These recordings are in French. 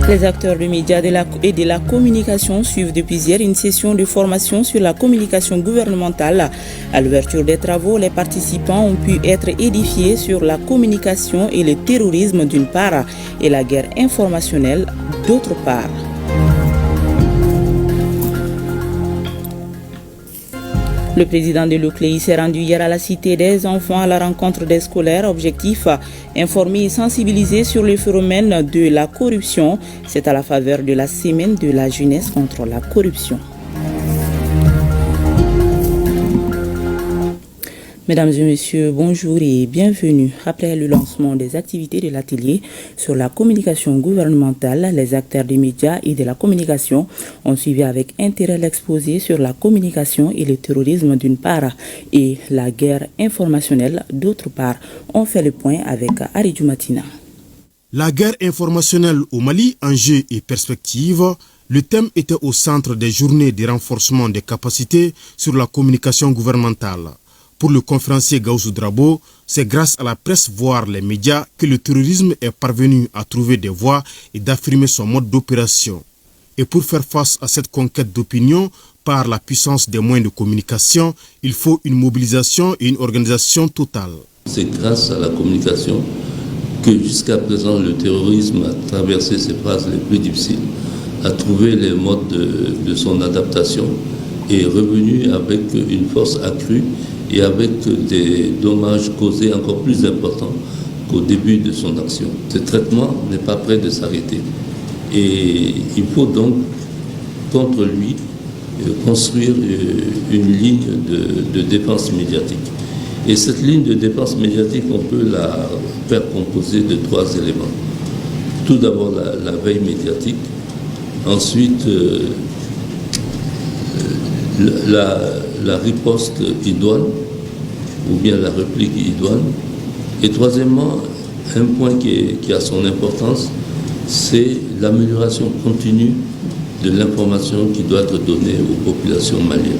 Les acteurs des médias et de la communication suivent depuis hier une session de formation sur la communication gouvernementale. À l'ouverture des travaux, les participants ont pu être édifiés sur la communication et le terrorisme d'une part et la guerre informationnelle d'autre part. Le président de l'UCLEI s'est rendu hier à la Cité des enfants à la rencontre des scolaires. Objectif, informer et sensibiliser sur le phénomène de la corruption. C'est à la faveur de la semaine de la jeunesse contre la corruption. Mesdames et messieurs, bonjour et bienvenue. Après le lancement des activités de l'atelier sur la communication gouvernementale, les acteurs des médias et de la communication ont suivi avec intérêt l'exposé sur la communication et le terrorisme d'une part et la guerre informationnelle d'autre part. On fait le point avec Aridou Matina. La guerre informationnelle au Mali, enjeux et perspectives. Le thème était au centre des journées de renforcement des capacités sur la communication gouvernementale. Pour le conférencier Gaoussou Drabo, c'est grâce à la presse, voire les médias, que le terrorisme est parvenu à trouver des voies et d'affirmer son mode d'opération. Et pour faire face à cette conquête d'opinion par la puissance des moyens de communication, il faut une mobilisation et une organisation totale. C'est grâce à la communication que jusqu'à présent le terrorisme a traversé ses phases les plus difficiles, a trouvé les modes de son adaptation et est revenu avec une force accrue et avec des dommages causés encore plus importants qu'au début de son action. Ce traitement n'est pas prêt de s'arrêter. Et il faut donc, contre lui, construire une ligne de défense médiatique. Et cette ligne de défense médiatique, on peut la faire composer de 3 éléments. Tout d'abord, la veille médiatique. Ensuite, la riposte idoine, ou bien la réplique idoine. Et troisièmement, un point qui a son importance, c'est l'amélioration continue de l'information qui doit être donnée aux populations maliennes.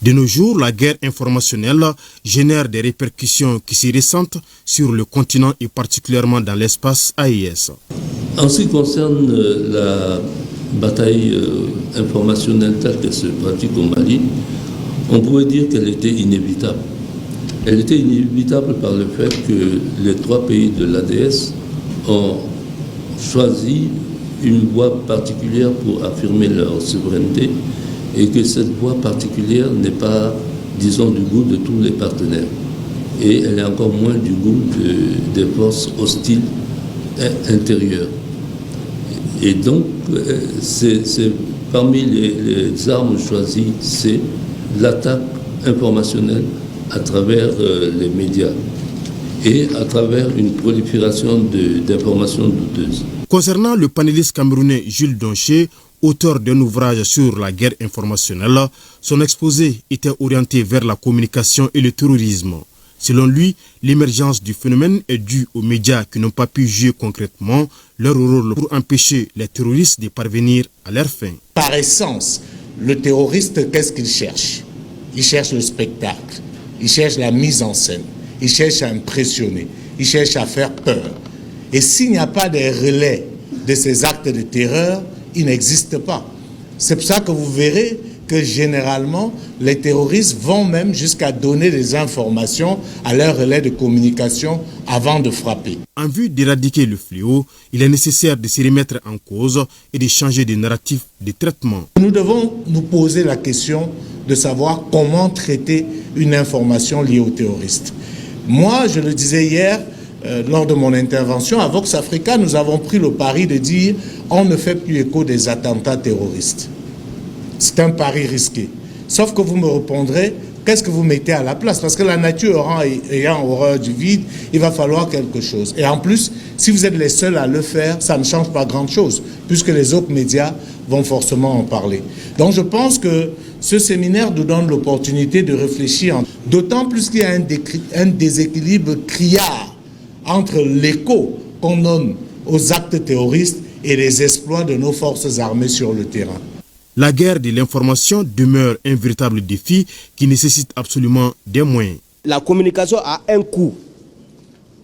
De nos jours, la guerre informationnelle génère des répercussions qui s'y ressentent sur le continent et particulièrement dans l'espace AES. En ce qui concerne la bataille informationnelle telle qu'elle se pratique au Mali, on pourrait dire qu'elle était inévitable. Elle était inévitable par le fait que les 3 pays de l'ADS ont choisi une voie particulière pour affirmer leur souveraineté et que cette voie particulière n'est pas, disons, du goût de tous les partenaires. Et elle est encore moins du goût des forces hostiles intérieures. Et donc, c'est parmi les armes choisies, c'est l'attaque informationnelle à travers les médias et à travers une prolifération d'informations douteuses. Concernant le panéliste camerounais Jules Donché, auteur d'un ouvrage sur la guerre informationnelle, son exposé était orienté vers la communication et le terrorisme. Selon lui, l'émergence du phénomène est due aux médias qui n'ont pas pu jouer concrètement leur rôle pour empêcher les terroristes de parvenir à leur fin. Par essence, le terroriste, qu'est-ce qu'il cherche? Il cherche le spectacle, il cherche la mise en scène, il cherche à impressionner, il cherche à faire peur. Et s'il n'y a pas de relais de ces actes de terreur, il n'existe pas. C'est pour ça que vous verrez que généralement, les terroristes vont même jusqu'à donner des informations à leur relais de communication avant de frapper. En vue d'éradiquer le fléau, il est nécessaire de se remettre en cause et de changer de narratif de traitement. Nous devons nous poser la question de savoir comment traiter une information liée aux terroristes. Moi, je le disais hier, lors de mon intervention, à Vox Africa, nous avons pris le pari de dire on ne fait plus écho des attentats terroristes. C'est un pari risqué. Sauf que vous me répondrez, qu'est-ce que vous mettez à la place? Parce que la nature ayant horreur du vide, il va falloir quelque chose. Et en plus, si vous êtes les seuls à le faire, ça ne change pas grand-chose, puisque les autres médias vont forcément en parler. Donc je pense que ce séminaire nous donne l'opportunité de réfléchir, d'autant plus qu'il y a un déséquilibre criard entre l'écho qu'on donne aux actes terroristes et les exploits de nos forces armées sur le terrain. La guerre de l'information demeure un véritable défi qui nécessite absolument des moyens. La communication a un coût.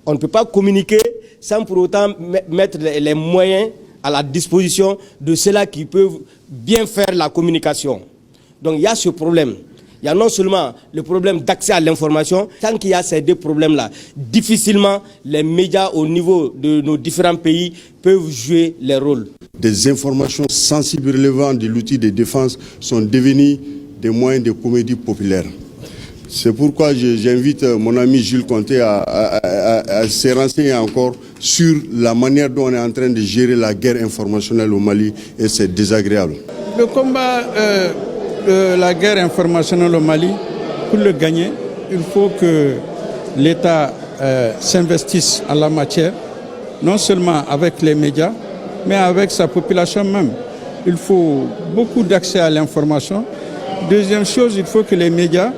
On ne peut pas communiquer sans pour autant mettre les moyens à la disposition de ceux-là qui peuvent bien faire la communication. Donc il y a ce problème. Il y a non seulement le problème d'accès à l'information, tant qu'il y a ces deux problèmes-là, difficilement les médias au niveau de nos différents pays peuvent jouer les rôles. Des informations sensibles et relevantes de l'outil de défense sont devenues des moyens de comédie populaire. C'est pourquoi j'invite mon ami Jules Conté à se renseigner encore sur la manière dont on est en train de gérer la guerre informationnelle au Mali, et c'est désagréable. Le combat de la guerre informationnelle au Mali, pour le gagner, il faut que l'État s'investisse en la matière, non seulement avec les médias, mais avec sa population même. Il faut beaucoup d'accès à l'information. Deuxième chose, il faut que les médias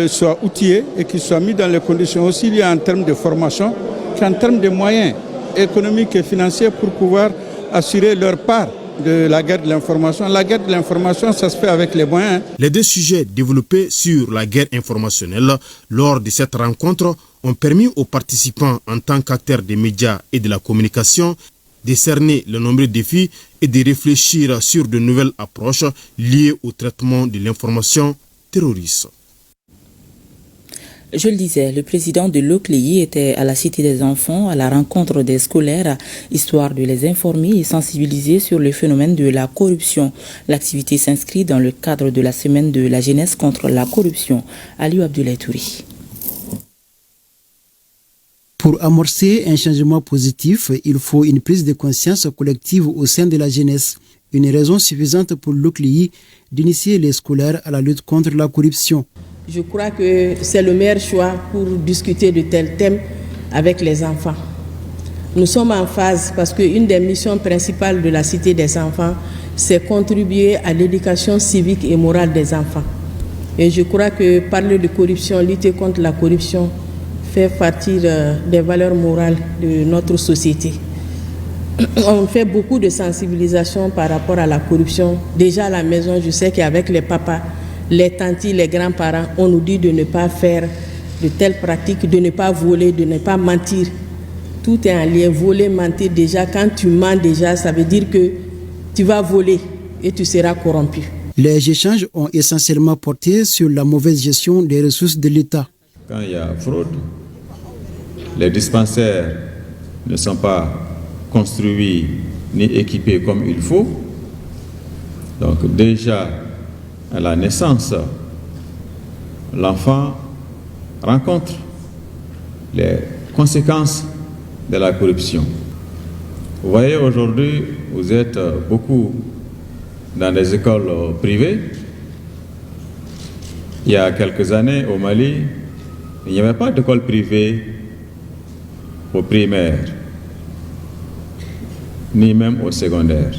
soient outillés et qu'ils soient mis dans les conditions aussi liées en termes de formation qu'en termes de moyens économiques et financiers pour pouvoir assurer leur part de la guerre de l'information. La guerre de l'information, ça se fait avec les moyens. Les deux sujets développés sur la guerre informationnelle lors de cette rencontre ont permis aux participants en tant qu'acteurs des médias et de la communication de cerner le nombreux défis et de réfléchir sur de nouvelles approches liées au traitement de l'information terroriste. Je le disais, le président de l'OCLEI était à la Cité des Enfants à la rencontre des scolaires, histoire de les informer et sensibiliser sur le phénomène de la corruption. L'activité s'inscrit dans le cadre de la semaine de la jeunesse contre la corruption. Aliou Abdoulaye Touri. Pour amorcer un changement positif, il faut une prise de conscience collective au sein de la jeunesse. Une raison suffisante pour l'OCLEI d'initier les scolaires à la lutte contre la corruption. Je crois que c'est le meilleur choix pour discuter de tels thèmes avec les enfants. Nous sommes en phase parce qu'une des missions principales de la Cité des Enfants, c'est contribuer à l'éducation civique et morale des enfants. Et je crois que parler de corruption, lutter contre la corruption, fait partie des valeurs morales de notre société. On fait beaucoup de sensibilisation par rapport à la corruption. Déjà à la maison, je sais qu'avec les papas, les tantis, les grands-parents, on nous dit de ne pas faire de telles pratiques, de ne pas voler, de ne pas mentir. Tout est en lien. Voler, mentir, déjà, quand tu mens déjà, ça veut dire que tu vas voler et tu seras corrompu. Les échanges ont essentiellement porté sur la mauvaise gestion des ressources de l'État. Quand il y a fraude, les dispensaires ne sont pas construits ni équipés comme il faut. Donc déjà, à la naissance, l'enfant rencontre les conséquences de la corruption. Vous voyez, aujourd'hui, vous êtes beaucoup dans des écoles privées. Il y a quelques années, au Mali, il n'y avait pas d'école privée au primaire, ni même au secondaire.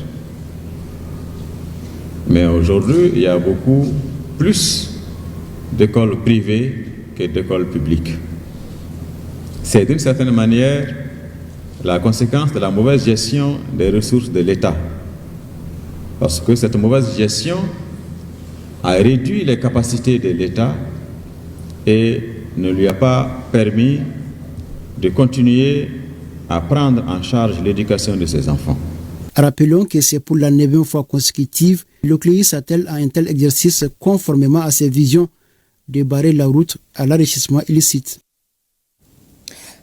Mais aujourd'hui, il y a beaucoup plus d'écoles privées que d'écoles publiques. C'est d'une certaine manière la conséquence de la mauvaise gestion des ressources de l'État. Parce que cette mauvaise gestion a réduit les capacités de l'État et ne lui a pas permis de continuer à prendre en charge l'éducation de ses enfants. Rappelons que c'est pour la 9e fois consécutive, l'OCLEI s'attelle à un tel exercice conformément à ses visions de barrer la route à l'enrichissement illicite.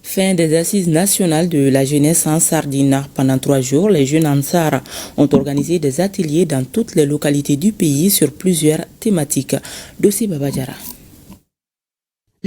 Fin des assises nationales de la jeunesse en Sardine. Pendant 3 jours, les jeunes Ansar ont organisé des ateliers dans toutes les localités du pays sur plusieurs thématiques. Dossier Babadjara.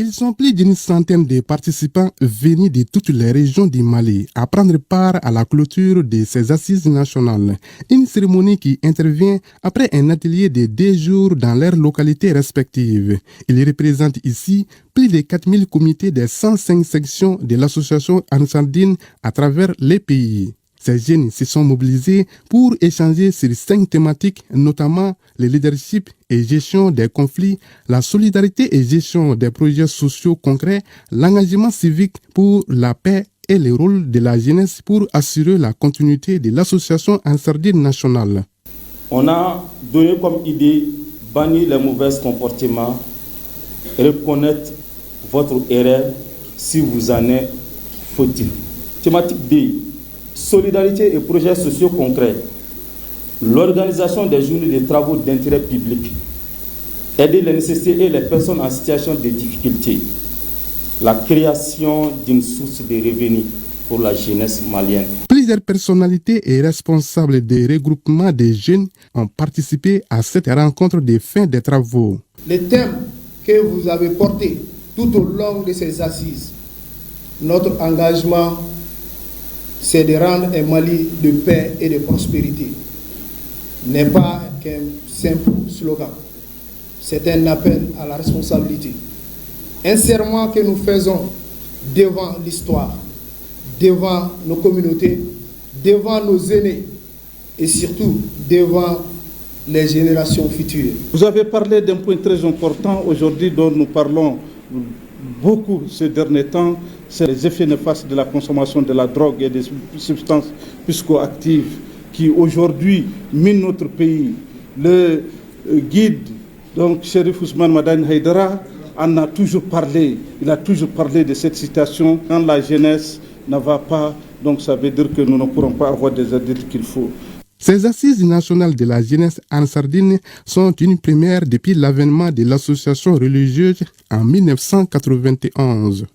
Ils sont plus d'une centaine de participants venus de toutes les régions du Mali à prendre part à la clôture de ces assises nationales. Une cérémonie qui intervient après un atelier de 2 jours dans leurs localités respectives. Ils représentent ici plus de 4000 comités des 105 sections de l'association Ansardine à travers les pays. Ces jeunes se sont mobilisés pour échanger sur 5 thématiques, notamment le leadership et gestion des conflits, la solidarité et gestion des projets sociaux concrets, l'engagement civique pour la paix et le rôle de la jeunesse pour assurer la continuité de l'association Ansardine nationale. On a donné comme idée bannir les mauvais comportements, reconnaître votre erreur si vous en êtes fautif. Thématique D. solidarité et projets sociaux concrets, l'organisation des journées de travaux d'intérêt public, aider les nécessités et les personnes en situation de difficulté, la création d'une source de revenus pour la jeunesse malienne. Plusieurs personnalités et responsables des regroupements des jeunes ont participé à cette rencontre de fin des travaux. Les thèmes que vous avez portés tout au long de ces assises, notre engagement, c'est de rendre un Mali de paix et de prospérité. N'est pas qu'un simple slogan. C'est un appel à la responsabilité. Un serment que nous faisons devant l'histoire, devant nos communautés, devant nos aînés et surtout devant les générations futures. Vous avez parlé d'un point très important aujourd'hui dont nous parlons beaucoup ces derniers temps, c'est les effets néfastes de la consommation de la drogue et des substances psychoactives qui aujourd'hui minent notre pays. Le guide, donc Chérif Ousmane Madani Haïdara, en a toujours parlé. Il a toujours parlé de cette situation. Quand la jeunesse ne va pas, donc ça veut dire que nous ne pourrons pas avoir des adultes qu'il faut. Ces assises nationales de la jeunesse en Sardine sont une première depuis l'avènement de l'association religieuse en 1991.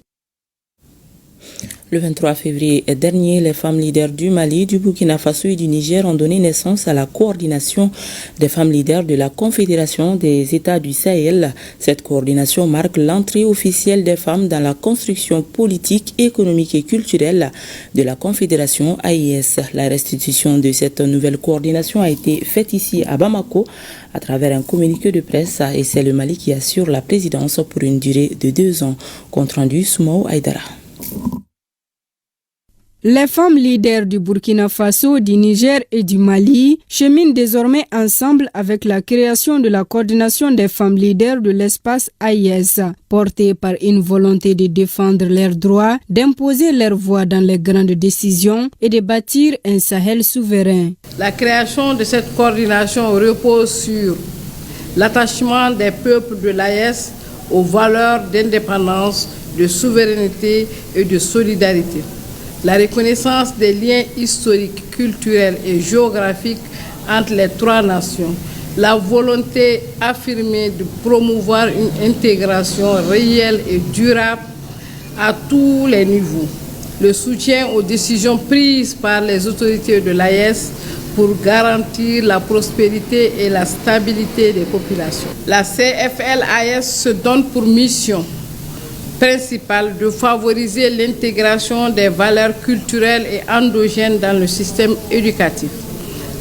Le 23 février dernier, les femmes leaders du Mali, du Burkina Faso et du Niger ont donné naissance à la coordination des femmes leaders de la Confédération des États du Sahel. Cette coordination marque l'entrée officielle des femmes dans la construction politique, économique et culturelle de la Confédération AIS. La restitution de cette nouvelle coordination a été faite ici à Bamako à travers un communiqué de presse et c'est le Mali qui assure la présidence pour une durée de 2 ans. Compte rendu Soumaou Haïdara. Les femmes leaders du Burkina Faso, du Niger et du Mali cheminent désormais ensemble avec la création de la coordination des femmes leaders de l'espace AIS, portée par une volonté de défendre leurs droits, d'imposer leur voix dans les grandes décisions et de bâtir un Sahel souverain. La création de cette coordination repose sur l'attachement des peuples de l'AIS aux valeurs d'indépendance, de souveraineté et de solidarité. La reconnaissance des liens historiques, culturels et géographiques entre les 3 nations, la volonté affirmée de promouvoir une intégration réelle et durable à tous les niveaux, le soutien aux décisions prises par les autorités de l'AES pour garantir la prospérité et la stabilité des populations. La CFL-AES se donne pour mission principale de favoriser l'intégration des valeurs culturelles et endogènes dans le système éducatif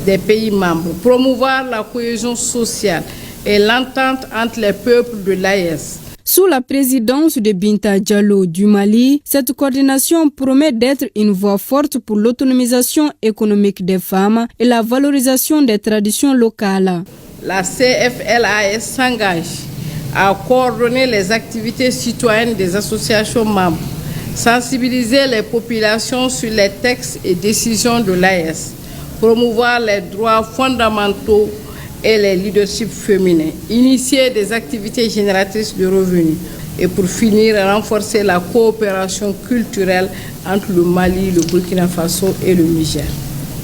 des pays membres, promouvoir la cohésion sociale et l'entente entre les peuples de l'AES. Sous la présidence de Binta Diallo du Mali, cette coordination promet d'être une voie forte pour l'autonomisation économique des femmes et la valorisation des traditions locales. La CFLAS s'engage à coordonner les activités citoyennes des associations membres, sensibiliser les populations sur les textes et décisions de l'AES, promouvoir les droits fondamentaux et les leaderships féminins, initier des activités génératrices de revenus et pour finir, renforcer la coopération culturelle entre le Mali, le Burkina Faso et le Niger.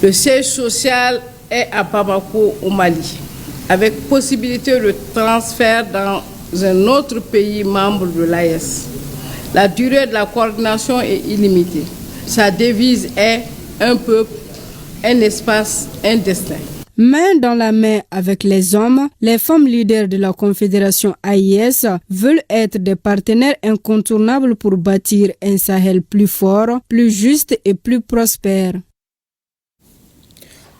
Le siège social est à Bamako au Mali, avec possibilité de transfert dans un autre pays membre de l'AES. La durée de la coordination est illimitée. Sa devise est un peuple, un espace, un destin. Main dans la main avec les hommes, les femmes leaders de la Confédération AIS veulent être des partenaires incontournables pour bâtir un Sahel plus fort, plus juste et plus prospère.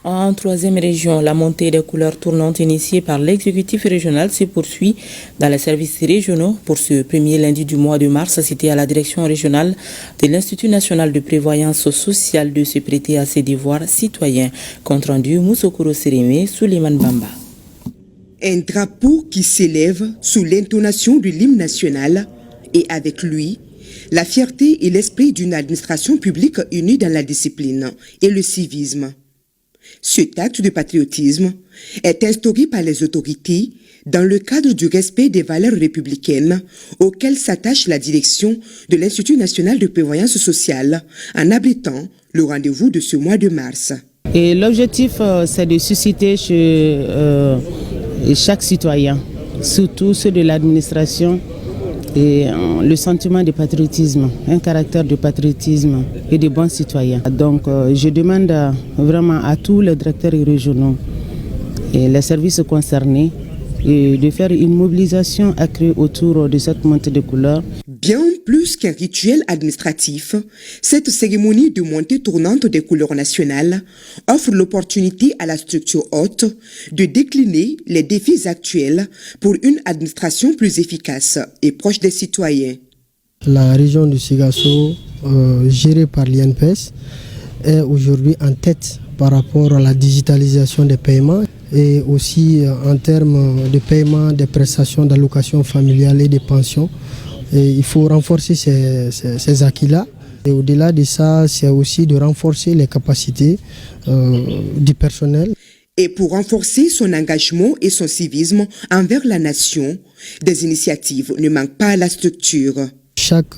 En 3e région, la montée des couleurs tournantes initiée par l'exécutif régional se poursuit dans les services régionaux. Pour ce premier lundi du mois de mars, c'était à la direction régionale de l'Institut national de prévoyance sociale de se prêter à ses devoirs citoyens. Compte rendu Moussokoro Sérémé, Souleymane Bamba. Un drapeau qui s'élève sous l'intonation de l'hymne national et avec lui, la fierté et l'esprit d'une administration publique unie dans la discipline et le civisme. Cet acte de patriotisme est instauré par les autorités dans le cadre du respect des valeurs républicaines auxquelles s'attache la direction de l'Institut national de prévoyance sociale en abritant le rendez-vous de ce mois de mars. Et l'objectif, c'est de susciter chez chaque citoyen, surtout ceux de l'administration, et le sentiment de patriotisme, un caractère de patriotisme et de bons citoyens. Donc je demande vraiment à tous les directeurs régionaux et les services concernés de faire une mobilisation accrue autour de cette montée de couleurs. Bien plus qu'un rituel administratif, cette cérémonie de montée tournante des couleurs nationales offre l'opportunité à la structure haute de décliner les défis actuels pour une administration plus efficace et proche des citoyens. La région de Sigasso, gérée par l'INPS, est aujourd'hui en tête par rapport à la digitalisation des paiements et aussi en termes de paiement des prestations d'allocation familiale et des pensions. Et il faut renforcer ces acquis-là. Et au-delà de ça, c'est aussi de renforcer les capacités du personnel. Et pour renforcer son engagement et son civisme envers la nation, des initiatives ne manquent pas à la structure. Chaque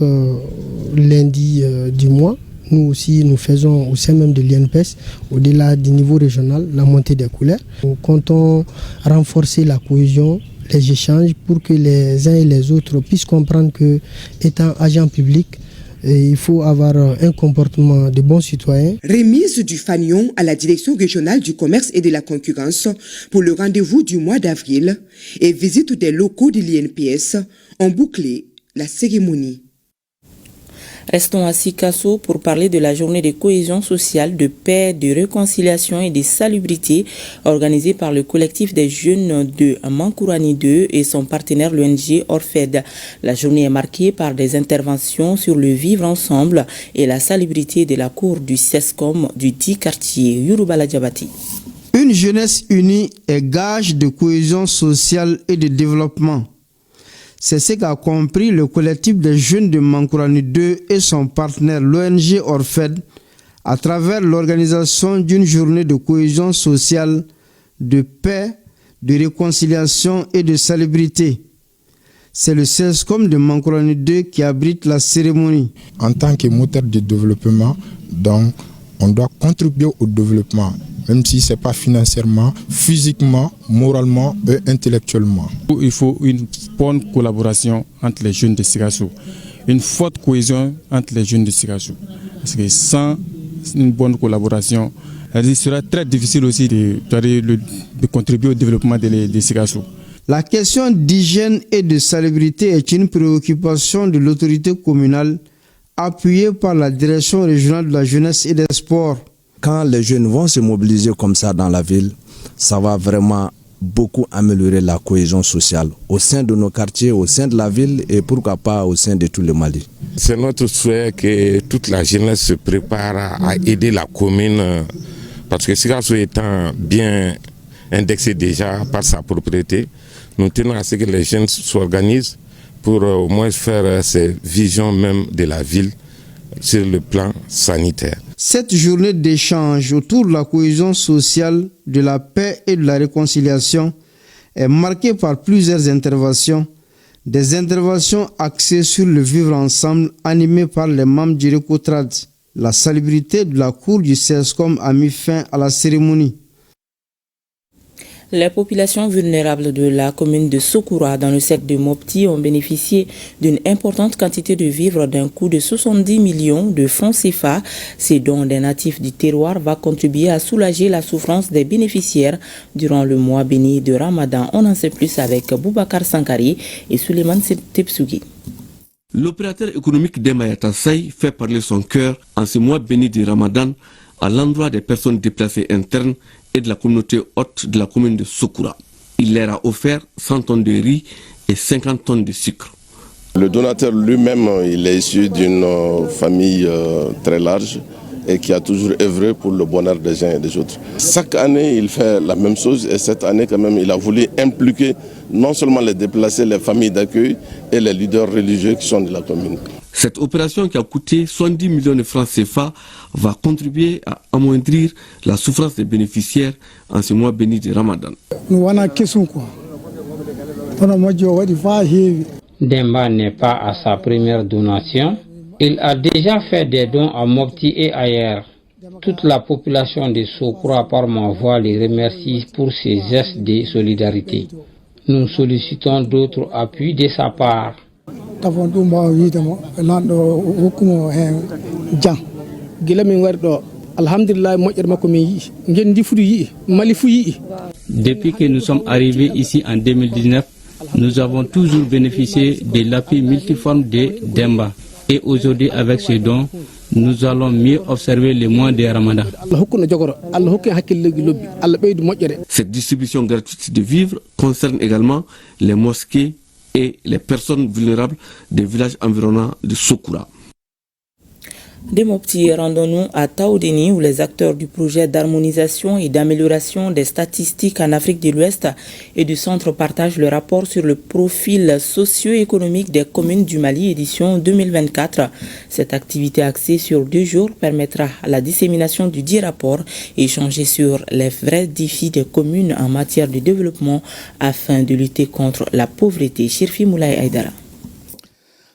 lundi du mois, nous aussi, nous faisons au sein même de l'INPS, au-delà du niveau régional, la montée des couleurs. Nous comptons renforcer la cohésion, les échanges pour que les uns et les autres puissent comprendre que, étant agent public, il faut avoir un comportement de bons citoyens. Remise du fanion à la direction régionale du commerce et de la concurrence pour le rendez-vous du mois d'avril et visite des locaux de l'INPS ont bouclé la cérémonie. Restons à Sikasso pour parler de la journée de cohésion sociale, de paix, de réconciliation et de salubrité organisée par le collectif des jeunes de Mankourani 2 et son partenaire l'ONG Orfed. La journée est marquée par des interventions sur le vivre ensemble et la salubrité de la cour du CESCOM du 10 quartier Yoruba Djabati. Une jeunesse unie est gage de cohésion sociale et de développement. C'est ce qu'a compris le collectif des jeunes de Mankourani 2 et son partenaire l'ONG Orfed à travers l'organisation d'une journée de cohésion sociale, de paix, de réconciliation et de salubrité. C'est le CESCOM de Mankourani 2 qui abrite la cérémonie. En tant que moteur de développement, donc, on doit contribuer au développement, même si ce n'est pas financièrement, physiquement, moralement et intellectuellement. Il faut une bonne collaboration entre les jeunes de Sikasso, une forte cohésion entre les jeunes de Sikasso. Parce que sans une bonne collaboration, il sera très difficile aussi de contribuer au développement de Sikasso. La question d'hygiène et de salubrité est une préoccupation de l'autorité communale appuyée par la direction régionale de la jeunesse et des sports. Quand les jeunes vont se mobiliser comme ça dans la ville, ça va vraiment beaucoup améliorer la cohésion sociale au sein de nos quartiers, au sein de la ville et pourquoi pas au sein de tout le Mali. C'est notre souhait que toute la jeunesse se prépare à aider la commune parce que Sikasso étant bien indexé déjà par sa propriété, nous tenons à ce que les jeunes s'organisent pour au moins faire ces visions même de la ville sur le plan sanitaire. Cette journée d'échange autour de la cohésion sociale, de la paix et de la réconciliation est marquée par plusieurs interventions, des interventions axées sur le vivre ensemble animées par les membres du Récotrad. La salubrité de la cour du CESCOM a mis fin à la cérémonie. Les populations vulnérables de la commune de Sokoura dans le secteur de Mopti ont bénéficié d'une importante quantité de vivres d'un coût de 70 millions de francs CFA. Ces dons des natifs du terroir va contribuer à soulager la souffrance des bénéficiaires durant le mois béni de Ramadan. On en sait plus avec Boubacar Sankari et Suleiman Tepsugui. L'opérateur économique d'Emayata Say fait parler son cœur en ce mois béni de Ramadan à l'endroit des personnes déplacées internes et de la communauté haute de la commune de Sokoura. Il leur a offert 100 tonnes de riz et 50 tonnes de sucre. Le donateur lui-même, il est issu d'une famille très large et qui a toujours œuvré pour le bonheur des uns et des autres. Chaque année, il fait la même chose et cette année, quand même, il a voulu impliquer non seulement les déplacés, les familles d'accueil et les leaders religieux qui sont de la commune. Cette opération qui a coûté 70 millions de francs CFA va contribuer à amoindrir la souffrance des bénéficiaires en ce mois béni de Ramadan. Demba n'est pas à sa première donation. Il a déjà fait des dons à Mopti et ailleurs. Toute la population de Sokoura par ma voix les remercie pour ces gestes de solidarité. Nous sollicitons d'autres appuis de sa part. Depuis que nous sommes arrivés ici en 2019, nous avons toujours bénéficié de l'appui multiforme de Demba. Et aujourd'hui, avec ce don, nous allons mieux observer le mois de Ramadan. Cette distribution gratuite de vivres concerne également les mosquées et les personnes vulnérables des villages environnants de Sokoura. De Mopti, rendons-nous à Taoudéni où les acteurs du projet d'harmonisation et d'amélioration des statistiques en Afrique de l'Ouest et du Centre partagent le rapport sur le profil socio-économique des communes du Mali, édition 2024. Cette activité axée sur 2 jours permettra la dissémination du dit rapport et échanger sur les vrais défis des communes en matière de développement afin de lutter contre la pauvreté. Chirfi Moulay Aïdara.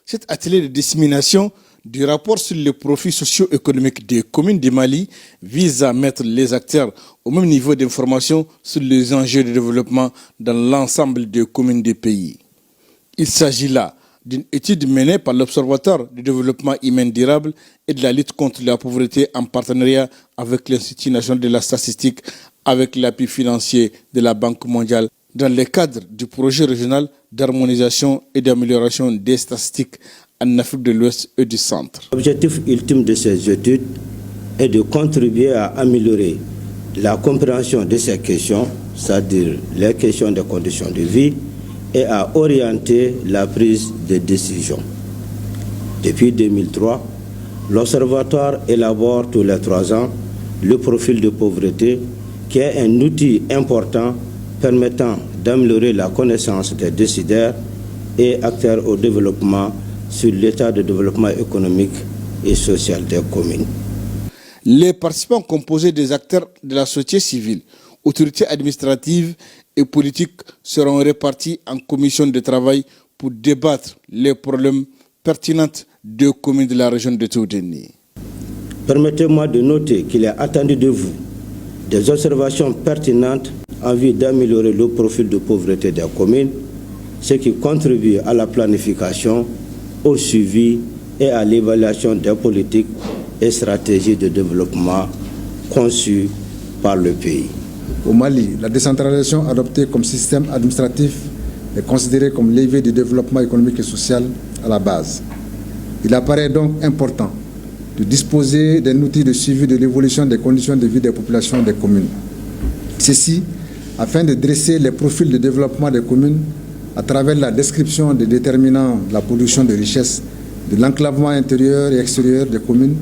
Cet atelier de dissémination du rapport sur le profil socio-économique des communes du Mali vise à mettre les acteurs au même niveau d'information sur les enjeux de développement dans l'ensemble des communes du pays. Il s'agit là d'une étude menée par l'Observatoire du développement humain durable et de la lutte contre la pauvreté en partenariat avec l'Institut national de la statistique avec l'appui financier de la Banque mondiale dans le cadre du projet régional d'harmonisation et d'amélioration des statistiques en Afrique de l'Ouest et du Centre. L'objectif ultime de ces études est de contribuer à améliorer la compréhension de ces questions, c'est-à-dire les questions des conditions de vie, et à orienter la prise de décision. Depuis 2003, l'Observatoire élabore tous les 3 ans le profil de pauvreté, qui est un outil important permettant d'améliorer la connaissance des décideurs et acteurs au développement sur l'état de développement économique et social des communes. Les participants composés des acteurs de la société civile, autorités administratives et politiques seront répartis en commissions de travail pour débattre les problèmes pertinents des communes de la région de Taoudéni. Permettez-moi de noter qu'il est attendu de vous des observations pertinentes en vue d'améliorer le profil de pauvreté des communes, ce qui contribue à la planification, au suivi et à l'évaluation des politiques et stratégies de développement conçues par le pays. Au Mali, la décentralisation adoptée comme système administratif est considérée comme levier du développement économique et social à la base. Il apparaît donc important de disposer d'un outil de suivi de l'évolution des conditions de vie des populations des communes. Ceci afin de dresser les profils de développement des communes à travers la description des déterminants de la production de richesses, de l'enclavement intérieur et extérieur des communes,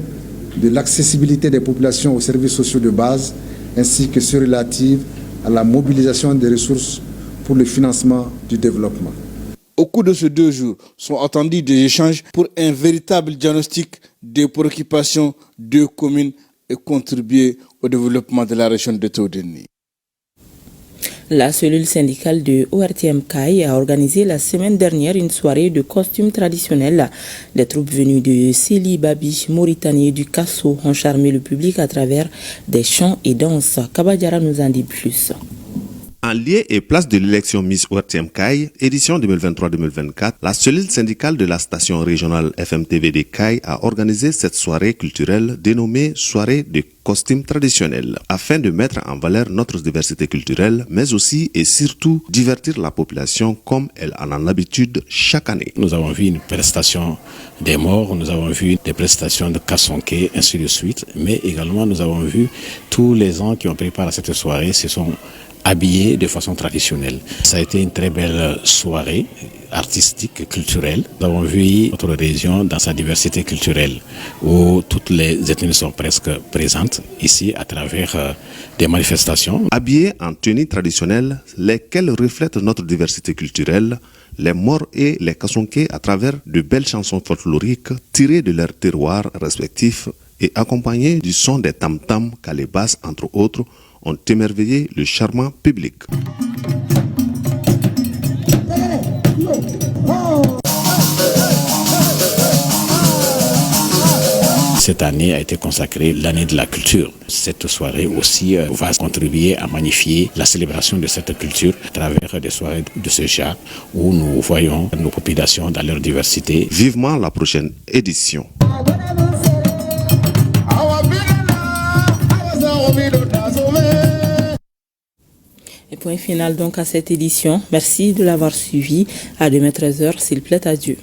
de l'accessibilité des populations aux services sociaux de base, ainsi que ceux relatifs à la mobilisation des ressources pour le financement du développement. Au cours de ces 2 jours, sont attendus des échanges pour un véritable diagnostic des préoccupations des communes et contribuer au développement de la région de Taoudéni. La cellule syndicale de ORTM CAI a organisé la semaine dernière une soirée de costumes traditionnels. Des troupes venues de Seli, Babi, Mauritanie et du Kasso ont charmé le public à travers des chants et danses. Kabadjara nous en dit plus. En lieu et place de l'élection Miss ORTM CAI, édition 2023-2024, la cellule syndicale de la station régionale FMTV de CAI a organisé cette soirée culturelle dénommée Soirée de costumes traditionnels, afin de mettre en valeur notre diversité culturelle, mais aussi et surtout divertir la population comme elle en a l'habitude chaque année. Nous avons vu une prestation des morts, nous avons vu des prestations de Kassonké, ainsi de suite, mais également nous avons vu tous les gens qui ont préparé cette soirée se sont habillés de façon traditionnelle. Ça a été une très belle soirée artistique, culturelle. Nous avons vu notre région dans sa diversité culturelle, où toutes les ethnies sont presque présentes ici à travers des manifestations. Habillés en tenue traditionnelle, lesquelles reflètent notre diversité culturelle, les Maures et les Kasonké à travers de belles chansons folkloriques tirées de leurs terroirs respectifs et accompagnées du son des tam-tams, calébasses entre autres, ont émerveillé le charmant public. Cette année a été consacrée l'année de la culture. Cette soirée aussi va contribuer à magnifier la célébration de cette culture à travers des soirées de ce genre où nous voyons nos populations dans leur diversité. Vivement la prochaine édition. Et point final donc à cette édition. Merci de l'avoir suivi. À demain 13h s'il plaît à Dieu.